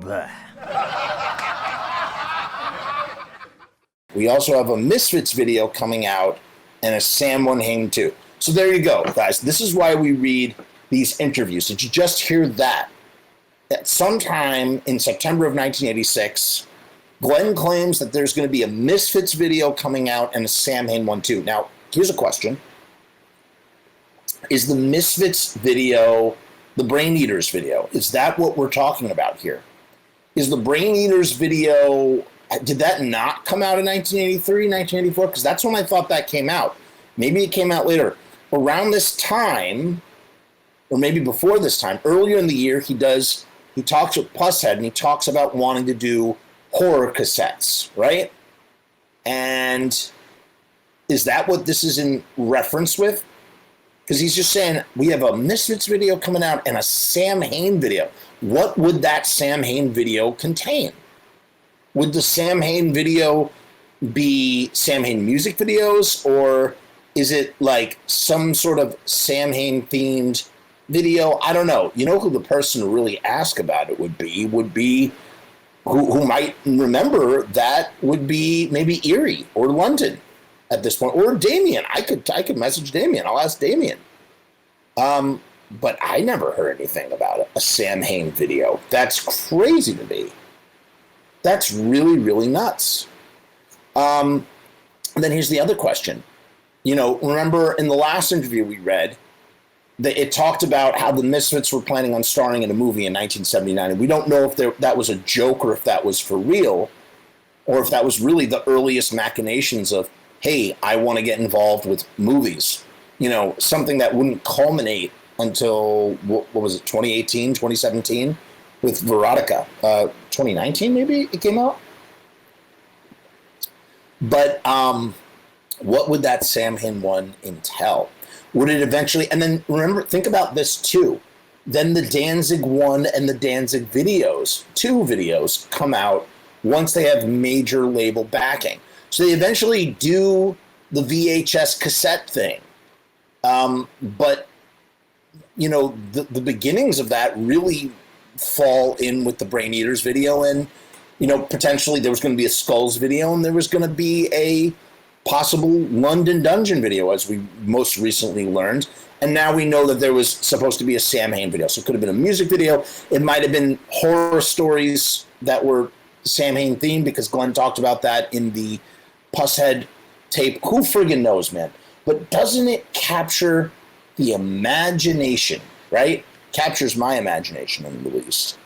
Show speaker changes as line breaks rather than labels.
Blech.
We also have a Misfits video coming out and a Samhain 2. So there you go, guys. This is why we read these interviews. Did you just hear that? At sometime in September of 1986, Glenn claims that there's going to be a Misfits video coming out and a Samhain 1 too. Now, here's a question. Is the Misfits video the Brain Eaters video? Is that what we're talking about here? Is the Brain Eaters video, did that not come out in 1983, 1984? Because that's when I thought that came out. Maybe it came out later. Around this time, or maybe before this time, earlier in the year, he talks with Pusshead and he talks about wanting to do horror cassettes, right? And is that what this is in reference with? Because he's just saying, we have a Misfits video coming out and a Samhain video. What would that Samhain video contain? Would the Samhain video be Samhain music videos, or is it like some sort of Samhain themed video? I don't know. You know who the person to really ask about it would be who might remember that would be maybe Erie or London at this point, or Damien. I could message Damien. I'll ask Damien. But I never heard anything about it. A Samhain video. That's crazy to me. That's really, really nuts. And then here's the other question. You know, remember in the last interview we read, that it talked about how the Misfits were planning on starring in a movie in 1979. And we don't know if that was a joke or if that was for real, or if that was really the earliest machinations of, hey, I want to get involved with movies. You know, something that wouldn't culminate until, what was it, 2018, 2017 with Veronica. 2019 maybe it came out? But what would that Samhain one entail? Would it eventually, and then remember, think about this too. Then the Danzig 1 and the Danzig videos, 2 videos, come out once they have major label backing. So they eventually do the VHS cassette thing. But, you know, the beginnings of that really fall in with the Brain Eaters video, and, you know, potentially there was going to be a Skulls video, and there was going to be a possible London Dungeon video, as we most recently learned. And now we know that there was supposed to be a Samhain video. So it could have been a music video. It might have been horror stories that were Samhain themed, because Glenn talked about that in the Pusshead tape. Who friggin' knows, man? But doesn't it capture the imagination, right? Captures my imagination, at least.